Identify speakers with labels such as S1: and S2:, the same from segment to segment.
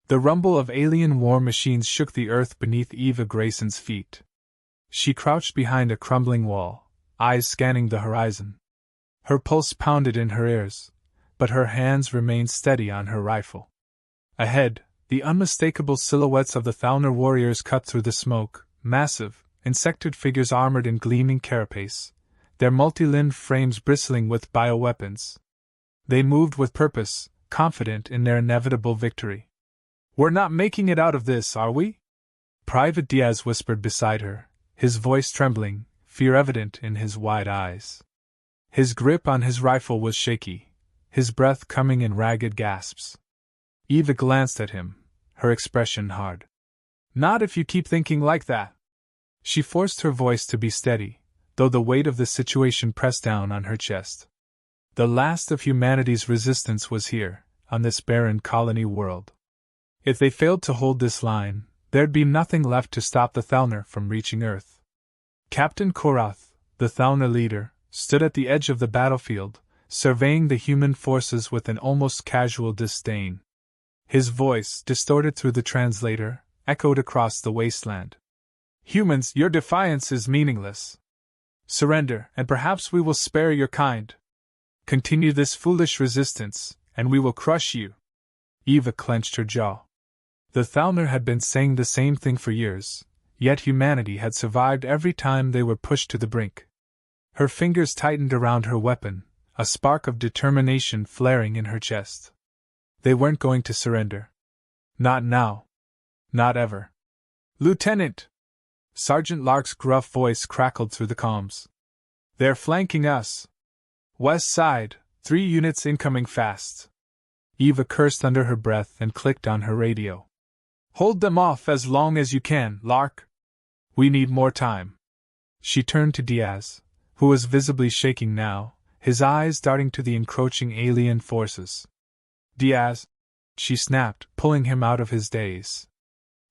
S1: The rumble of alien war machines shook the earth beneath Eva Grayson's feet. She crouched behind a crumbling wall, eyes scanning the horizon. Her pulse pounded in her ears, but her hands remained steady on her rifle. Ahead, the unmistakable silhouettes of the Thalner warriors cut through the smoke, massive, insectoid figures armored in gleaming carapace, their multi-limbed frames bristling with bioweapons. They moved with purpose, confident in their inevitable victory. "We're not making it out of this, are we?" Private Diaz whispered beside her, his voice trembling, fear evident in his wide eyes. His grip on his rifle was shaky, his breath coming in ragged gasps. Eva glanced at him, her expression hard. "Not if you keep thinking like that." She forced her voice to be steady, though the weight of the situation pressed down on her chest. The last of humanity's resistance was here, on this barren colony world. If they failed to hold this line, there'd be nothing left to stop the Thalner from reaching Earth. Captain Korath, the Thalner leader, stood at the edge of the battlefield, surveying the human forces with an almost casual disdain. His voice, distorted through the translator, echoed across the wasteland. "Humans, your defiance is meaningless. Surrender, and perhaps we will spare your kind. Continue this foolish resistance, and we will crush you." Eva clenched her jaw. The Thalner had been saying the same thing for years, yet humanity had survived every time they were pushed to the brink. Her fingers tightened around her weapon, a spark of determination flaring in her chest. They weren't going to surrender. Not now. Not ever. "Lieutenant!" Sergeant Lark's gruff voice crackled through the comms. "They're flanking us. West side, 3 units incoming fast." Eva cursed under her breath and clicked on her radio. "Hold them off as long as you can, Lark. We need more time." She turned to Diaz, who was visibly shaking now, his eyes darting to the encroaching alien forces. "Diaz," she snapped, pulling him out of his daze.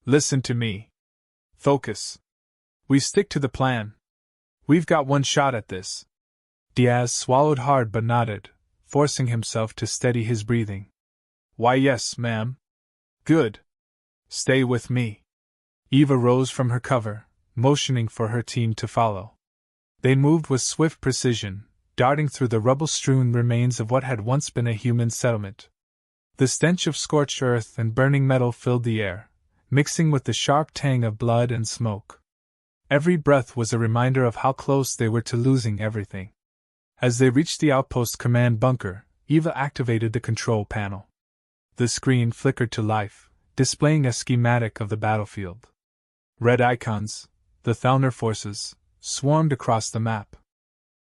S1: "Listen to me. Focus. We stick to the plan. We've got one shot at this." Diaz swallowed hard but nodded, forcing himself to steady his breathing. "Why, yes, ma'am." "Good. Stay with me." Eva rose from her cover, motioning for her team to follow. They moved with swift precision, darting through the rubble-strewn remains of what had once been a human settlement. The stench of scorched earth and burning metal filled the air, mixing with the sharp tang of blood and smoke. Every breath was a reminder of how close they were to losing everything. As they reached the outpost command bunker, Eva activated the control panel. The screen flickered to life, displaying a schematic of the battlefield. Red icons, the Thalner forces, swarmed across the map.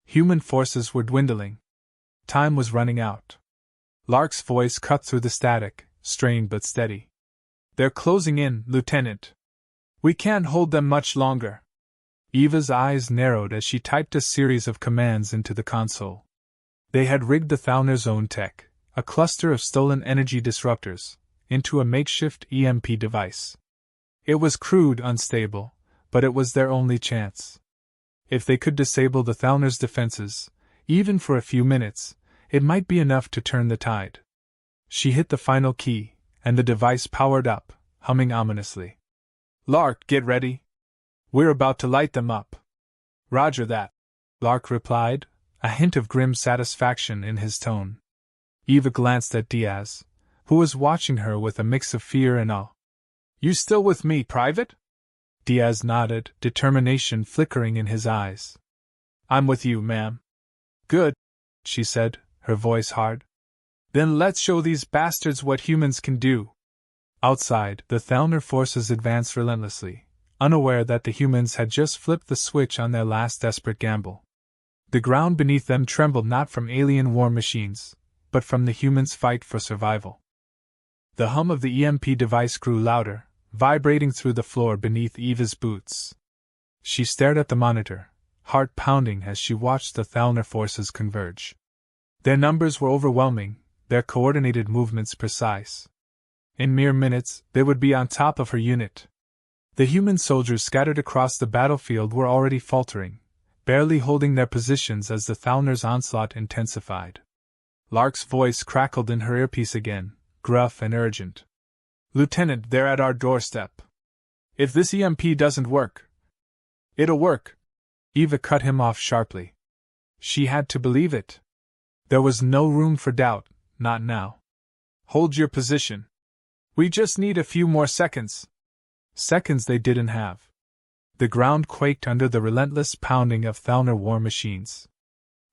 S1: Human forces were dwindling. Time was running out. Lark's voice cut through the static, strained but steady. "They're closing in, Lieutenant. We can't hold them much longer." Eva's eyes narrowed as she typed a series of commands into the console. They had rigged the Thalner's own tech, a cluster of stolen energy disruptors, into a makeshift EMP device. It was crude, unstable, but it was their only chance. If they could disable the Thalner's defenses, even for a few minutes, it might be enough to turn the tide. She hit the final key, and the device powered up, humming ominously. "Lark, get ready. We're about to light them up." "Roger that," Lark replied, a hint of grim satisfaction in his tone. Eva glanced at Diaz, who was watching her with a mix of fear and awe. "You still with me, Private?" Diaz nodded, determination flickering in his eyes. "I'm with you, ma'am." "Good," she said, her voice hard. "Then let's show these bastards what humans can do." Outside, the Thalner forces advanced relentlessly, unaware that the humans had just flipped the switch on their last desperate gamble. The ground beneath them trembled not from alien war machines, but from the humans' fight for survival. The hum of the EMP device grew louder, vibrating through the floor beneath Eva's boots. She stared at the monitor, heart pounding as she watched the Thalner forces converge. Their numbers were overwhelming, their coordinated movements precise. In mere minutes, they would be on top of her unit. The human soldiers scattered across the battlefield were already faltering, barely holding their positions as the Thalner's onslaught intensified. Lark's voice crackled in her earpiece again, gruff and urgent. Lieutenant, they're at our doorstep. If this EMP doesn't work, it'll work. Eva cut him off sharply. She had to believe it. There was no room for doubt, not now. Hold your position. We just need a few more seconds. Seconds they didn't have. The ground quaked under the relentless pounding of Thalner war machines.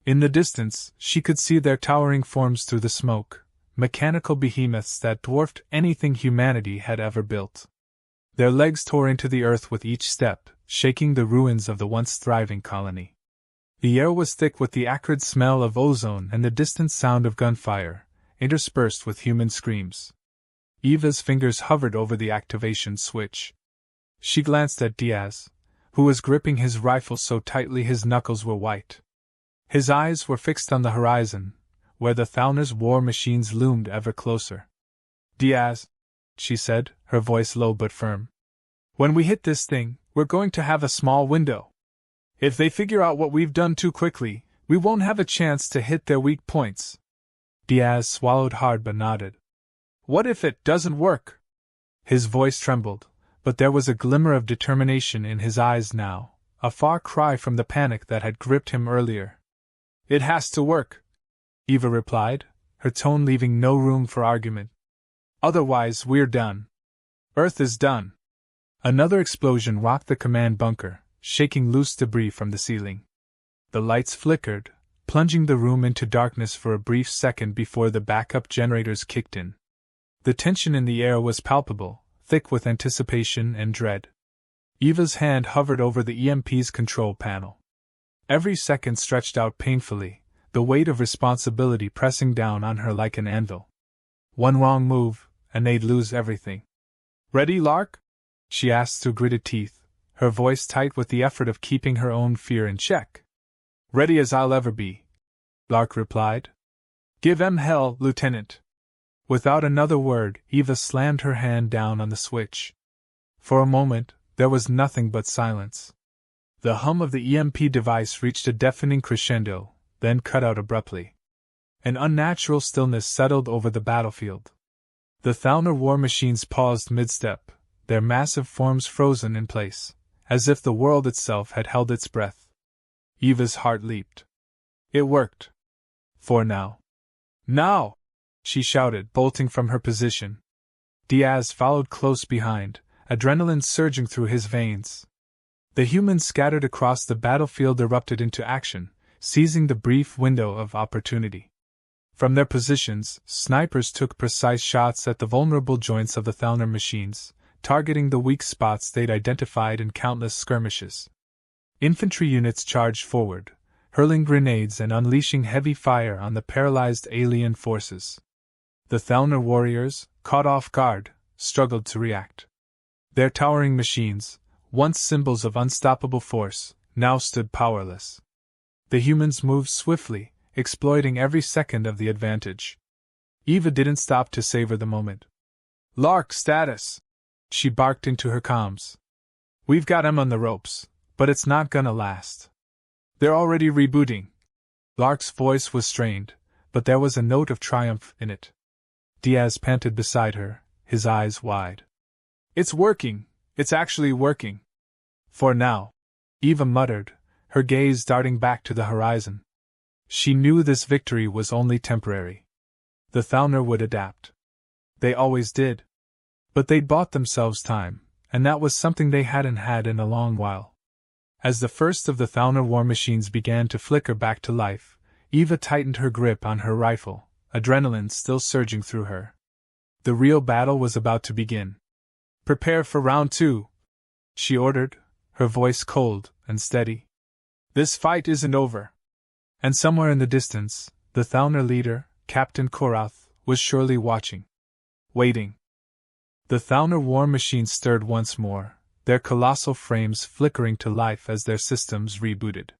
S1: In the distance, she could see their towering forms through the smoke, mechanical behemoths that dwarfed anything humanity had ever built. Their legs tore into the earth with each step, shaking the ruins of the once thriving colony. The air was thick with the acrid smell of ozone and the distant sound of gunfire, interspersed with human screams. Eva's fingers hovered over the activation switch. She glanced at Diaz, who was gripping his rifle so tightly his knuckles were white. His eyes were fixed on the horizon, where the Thalner's war machines loomed ever closer. Diaz, she said, her voice low but firm. When we hit this thing, we're going to have a small window. If they figure out what we've done too quickly, we won't have a chance to hit their weak points. Diaz swallowed hard but nodded. What if it doesn't work? His voice trembled, but there was a glimmer of determination in his eyes now, a far cry from the panic that had gripped him earlier. It has to work, Eva replied, her tone leaving no room for argument. Otherwise, we're done. Earth is done. Another explosion rocked the command bunker, shaking loose debris from the ceiling. The lights flickered, plunging the room into darkness for a brief second before the backup generators kicked in. The tension in the air was palpable, thick with anticipation and dread. Eva's hand hovered over the EMP's control panel. Every second stretched out painfully, the weight of responsibility pressing down on her like an anvil. One wrong move, and they'd lose everything. Ready, Lark? She asked through gritted teeth, her voice tight with the effort of keeping her own fear in check. Ready as I'll ever be, Lark replied. Give 'em hell, Lieutenant. Without another word, Eva slammed her hand down on the switch. For a moment, there was nothing but silence. The hum of the EMP device reached a deafening crescendo, then cut out abruptly. An unnatural stillness settled over the battlefield. The Thalner war machines paused mid-step, their massive forms frozen in place, as if the world itself had held its breath. Eva's heart leaped. It worked. For now. Now! She shouted, bolting from her position. Diaz followed close behind, adrenaline surging through his veins. The humans scattered across the battlefield erupted into action, seizing the brief window of opportunity. From their positions, snipers took precise shots at the vulnerable joints of the Thalner machines, targeting the weak spots they'd identified in countless skirmishes. Infantry units charged forward, hurling grenades and unleashing heavy fire on the paralyzed alien forces. The Thalner warriors, caught off guard, struggled to react. Their towering machines, once symbols of unstoppable force, now stood powerless. The humans moved swiftly, exploiting every second of the advantage. Eva didn't stop to savor the moment. Lark, status! She barked into her comms. We've got 'em on the ropes, but it's not gonna last. They're already rebooting. Lark's voice was strained, but there was a note of triumph in it. Diaz panted beside her, his eyes wide. It's working! It's actually working! For now, Eva muttered, her gaze darting back to the horizon. She knew this victory was only temporary. The Thalner would adapt. They always did. But they'd bought themselves time, and that was something they hadn't had in a long while. As the first of the Thalner war machines began to flicker back to life, Eva tightened her grip on her rifle, adrenaline still surging through her. The real battle was about to begin. Prepare for round 2, she ordered, her voice cold and steady. This fight isn't over. And somewhere in the distance, the Thalner leader, Captain Korath, was surely watching. Waiting. The Thalner war machines stirred once more, their colossal frames flickering to life as their systems rebooted.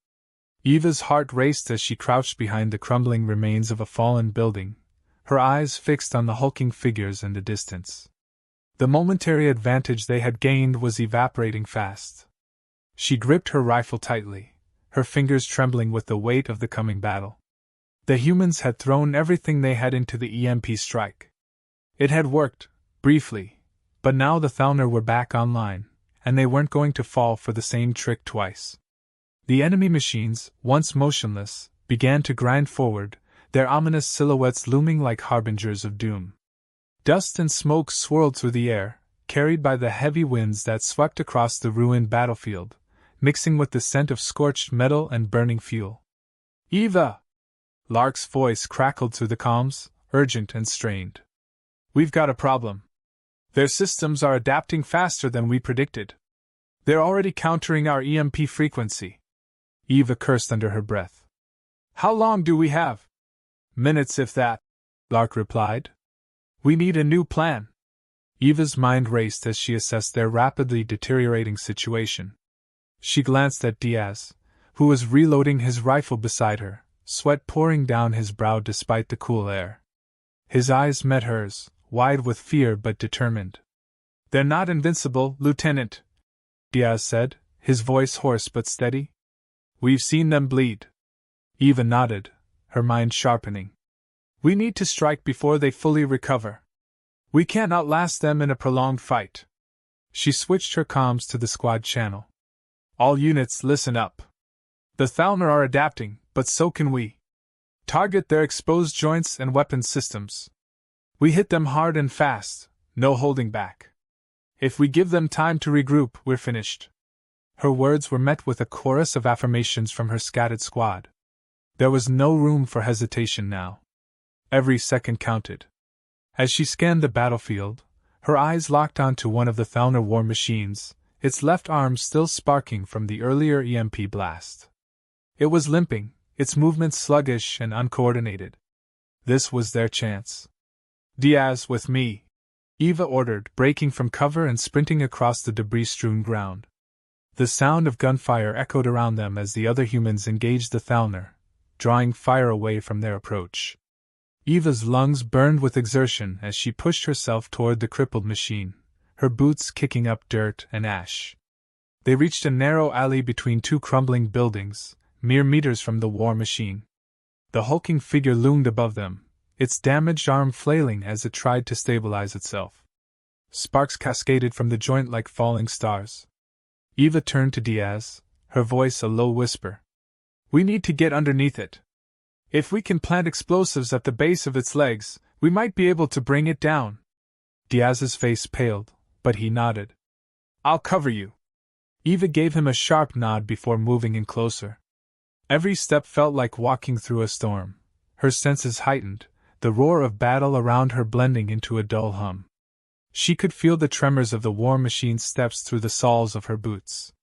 S1: Eva's heart raced as she crouched behind the crumbling remains of a fallen building, her eyes fixed on the hulking figures in the distance. The momentary advantage they had gained was evaporating fast. She gripped her rifle tightly, her fingers trembling with the weight of the coming battle. The humans had thrown everything they had into the EMP strike. It had worked, briefly, But now the Thalner were back online, and they weren't going to fall for the same trick twice. The enemy machines, once motionless, began to grind forward, their ominous silhouettes looming like harbingers of doom. Dust and smoke swirled through the air, carried by the heavy winds that swept across the ruined battlefield, mixing with the scent of scorched metal and burning fuel. "Eva!" Lark's voice crackled through the comms, urgent and strained. "We've got a problem. Their systems are adapting faster than we predicted. They're already countering our EMP frequency." Eva cursed under her breath. "How long do we have?" "Minutes, if that," Lark replied. "We need a new plan." Eva's mind raced as she assessed their rapidly deteriorating situation. She glanced at Diaz, who was reloading his rifle beside her, sweat pouring down his brow despite the cool air. His eyes met hers, wide with fear but determined. "They're not invincible, Lieutenant," Diaz said, his voice hoarse but steady. "We've seen them bleed." Eva nodded, her mind sharpening. "We need to strike before they fully recover. We can't outlast them in a prolonged fight." She switched her comms to the squad channel. "All units, listen up. The Thalner are adapting, but so can we. Target their exposed joints and weapons systems. We hit them hard and fast, no holding back. If we give them time to regroup, we're finished." Her words were met with a chorus of affirmations from her scattered squad. There was no room for hesitation now. Every second counted. As she scanned the battlefield, her eyes locked onto one of the Thalner war machines, its left arm still sparking from the earlier EMP blast. It was limping, its movements sluggish and uncoordinated. This was their chance. "Diaz, with me," Eva ordered, breaking from cover and sprinting across the debris-strewn ground. The sound of gunfire echoed around them as the other humans engaged the Thalner, drawing fire away from their approach. Eva's lungs burned with exertion as she pushed herself toward the crippled machine, her boots kicking up dirt and ash. They reached a narrow alley between two crumbling buildings, mere meters from the war machine. The hulking figure loomed above them, its damaged arm flailing as it tried to stabilize itself. Sparks cascaded from the joint like falling stars. Eva turned to Diaz, her voice a low whisper. "We need to get underneath it. If we can plant explosives at the base of its legs, we might be able to bring it down." Diaz's face paled, but he nodded. "I'll cover you." Eva gave him a sharp nod before moving in closer. Every step felt like walking through a storm, her senses heightened, the roar of battle around her blending into a dull hum. She could feel the tremors of the war machine's steps through the soles of her boots.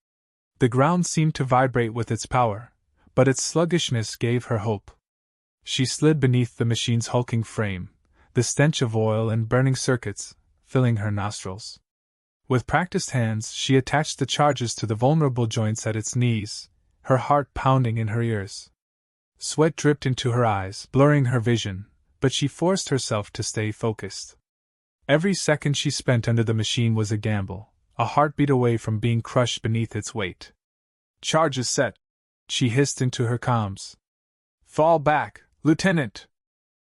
S1: The ground seemed to vibrate with its power, but its sluggishness gave her hope. She slid beneath the machine's hulking frame, the stench of oil and burning circuits filling her nostrils. With practiced hands, she attached the charges to the vulnerable joints at its knees, her heart pounding in her ears. Sweat dripped into her eyes, blurring her vision, but she forced herself to stay focused. Every second she spent under the machine was a gamble, a heartbeat away from being crushed beneath its weight. "Charges set," she hissed into her comms. "Fall back, Lieutenant!"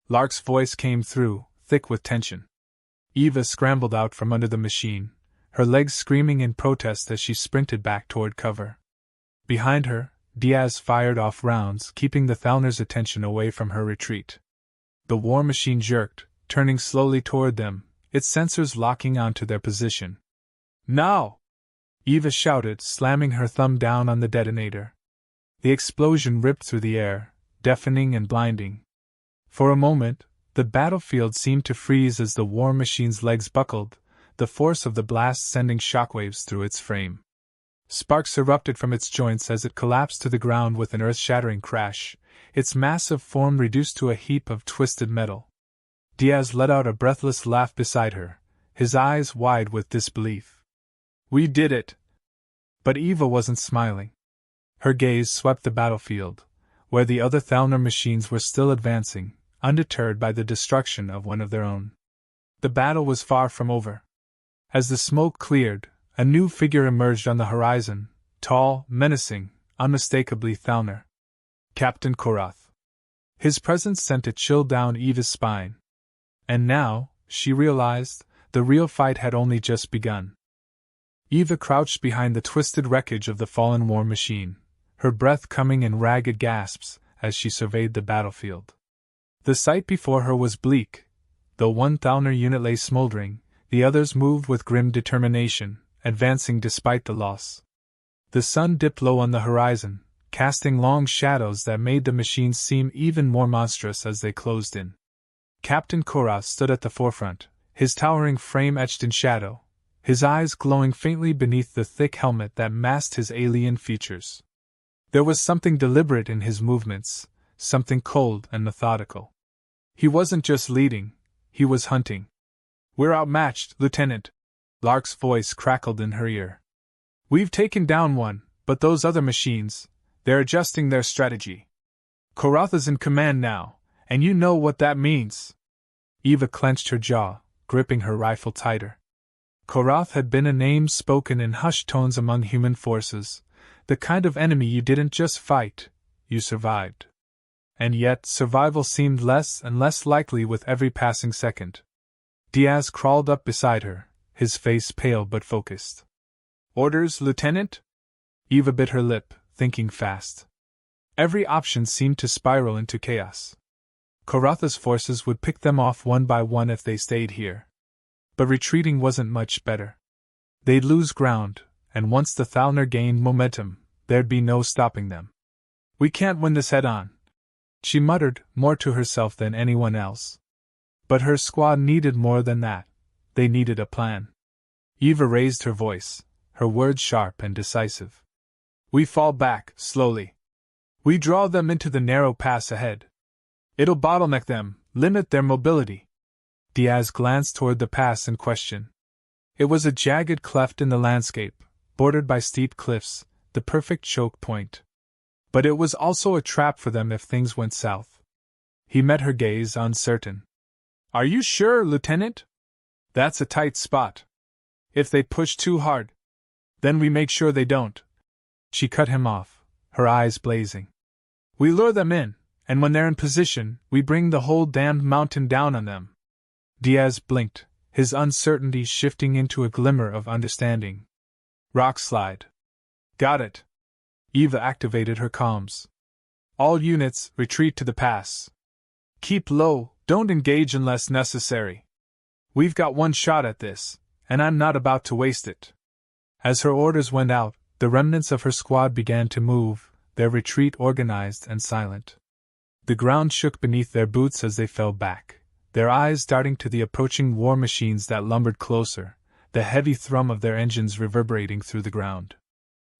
S1: Lark's voice came through, thick with tension. Eva scrambled out from under the machine, her legs screaming in protest as she sprinted back toward cover. Behind her, Diaz fired off rounds, keeping the Thalner's attention away from her retreat. The war machine jerked, turning slowly toward them, its sensors locking onto their position. "Now!" Eva shouted, slamming her thumb down on the detonator. The explosion ripped through the air, deafening and blinding. For a moment, the battlefield seemed to freeze as the war machine's legs buckled, the force of the blast sending shockwaves through its frame. Sparks erupted from its joints as it collapsed to the ground with an earth-shattering crash, its massive form reduced to a heap of twisted metal. Diaz let out a breathless laugh beside her, his eyes wide with disbelief. "We did it!" But Eva wasn't smiling. Her gaze swept the battlefield, where the other Thalner machines were still advancing, undeterred by the destruction of one of their own. The battle was far from over. As the smoke cleared, a new figure emerged on the horizon, tall, menacing, unmistakably Thalner. Captain Korath. His presence sent a chill down Eva's spine. And now, she realized, the real fight had only just begun. Eva crouched behind the twisted wreckage of the fallen war machine, her breath coming in ragged gasps as she surveyed the battlefield. The sight before her was bleak. Though one Thalner unit lay smoldering, the others moved with grim determination, advancing despite the loss. The sun dipped low on the horizon, casting long shadows that made the machines seem even more monstrous as they closed in. Captain Korath stood at the forefront, his towering frame etched in shadow, his eyes glowing faintly beneath the thick helmet that masked his alien features. There was something deliberate in his movements, something cold and methodical. He wasn't just leading, he was hunting. "We're outmatched, Lieutenant," Lark's voice crackled in her ear. "We've taken down one, but those other machines, they're adjusting their strategy. Korath is in command now, and you know what that means." Eva clenched her jaw, gripping her rifle tighter. Korath had been a name spoken in hushed tones among human forces, the kind of enemy you didn't just fight, you survived. And yet survival seemed less and less likely with every passing second. Diaz crawled up beside her, his face pale but focused. "Orders, Lieutenant?" Eva bit her lip, thinking fast. Every option seemed to spiral into chaos. Korath's forces would pick them off one by one if they stayed here. But retreating wasn't much better. They'd lose ground, and once the Thalner gained momentum, there'd be no stopping them. "We can't win this head-on," she muttered, more to herself than anyone else. But her squad needed more than that. They needed a plan. Eva raised her voice, her words sharp and decisive. "We fall back, slowly. We draw them into the narrow pass ahead. It'll bottleneck them, limit their mobility." Diaz glanced toward the pass in question. It was a jagged cleft in the landscape, bordered by steep cliffs, the perfect choke point. But it was also a trap for them if things went south. He met her gaze, uncertain. "Are you sure, Lieutenant? That's a tight spot. If they push too hard, then we make sure they don't." She cut him off, her eyes blazing. "We lure them in, and when they're in position, we bring the whole damned mountain down on them." Diaz blinked, his uncertainty shifting into a glimmer of understanding. "Rock slide." "Got it." Eva activated her comms. "All units, retreat to the pass. Keep low, don't engage unless necessary. We've got one shot at this, and I'm not about to waste it." As her orders went out, the remnants of her squad began to move, their retreat organized and silent. The ground shook beneath their boots as they fell back, their eyes darting to the approaching war machines that lumbered closer, the heavy thrum of their engines reverberating through the ground.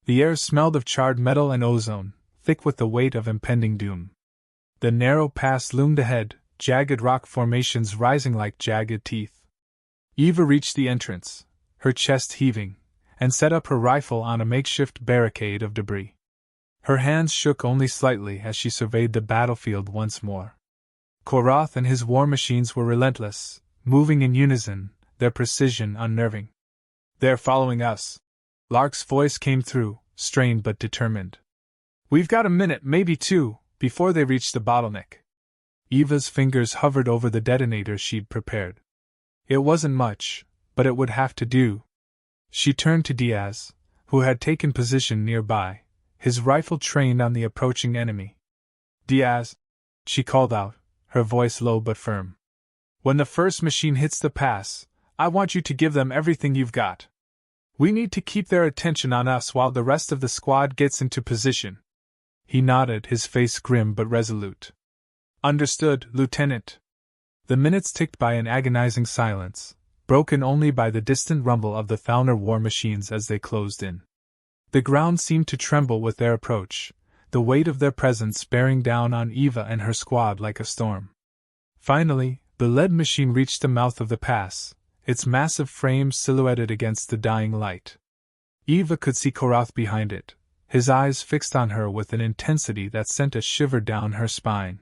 S1: The air smelled of charred metal and ozone, thick with the weight of impending doom. The narrow pass loomed ahead, jagged rock formations rising like jagged teeth. Eva reached the entrance, her chest heaving, and set up her rifle on a makeshift barricade of debris. Her hands shook only slightly as she surveyed the battlefield once more. Korath and his war machines were relentless, moving in unison, their precision unnerving. "They're following us." Lark's voice came through, strained but determined. "We've got a minute, maybe two, before they reach the bottleneck." Eva's fingers hovered over the detonator she'd prepared. It wasn't much, but it would have to do. She turned to Diaz, who had taken position nearby, his rifle trained on the approaching enemy. "Diaz," she called out, her voice low but firm. "When the first machine hits the pass, I want you to give them everything you've got. We need to keep their attention on us while the rest of the squad gets into position." He nodded, his face grim but resolute. "Understood, Lieutenant." The minutes ticked by in agonizing silence, broken only by the distant rumble of the Thalner war machines as they closed in. The ground seemed to tremble with their approach, the weight of their presence bearing down on Eva and her squad like a storm. Finally, the lead machine reached the mouth of the pass, its massive frame silhouetted against the dying light. Eva could see Korath behind it, his eyes fixed on her with an intensity that sent a shiver down her spine.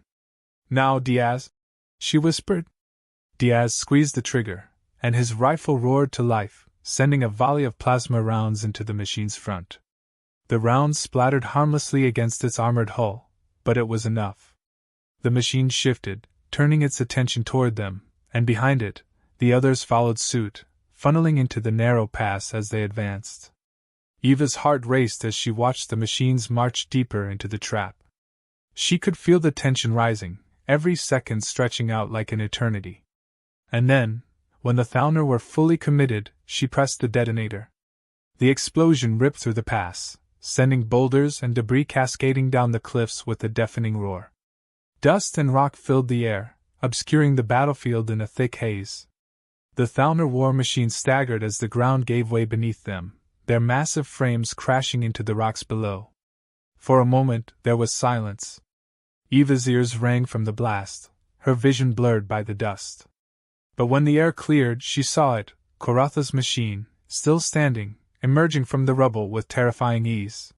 S1: "Now, Diaz," she whispered. Diaz squeezed the trigger, and his rifle roared to life, sending a volley of plasma rounds into the machine's front. The rounds splattered harmlessly against its armored hull, but it was enough. The machine shifted, turning its attention toward them, and behind it, The others followed suit, funneling into the narrow pass as they advanced. Eva's heart raced as she watched the machines march deeper into the trap. She could feel the tension rising, every second stretching out like an eternity. And then, when the Thalner were fully committed, she pressed the detonator. The explosion ripped through the pass, sending boulders and debris cascading down the cliffs with a deafening roar. Dust and rock filled the air, obscuring the battlefield in a thick haze. The Thalner war machines staggered as the ground gave way beneath them, their massive frames crashing into the rocks below. For a moment there was silence. Eva's ears rang from the blast, her vision blurred by the dust. But when the air cleared, she saw it, Koratha's machine, still standing, emerging from the rubble with terrifying ease.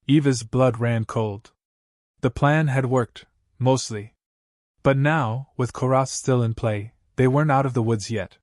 S1: Eva's blood ran cold. The plan had worked, mostly. But now, with Korath still in play, they weren't out of the woods yet.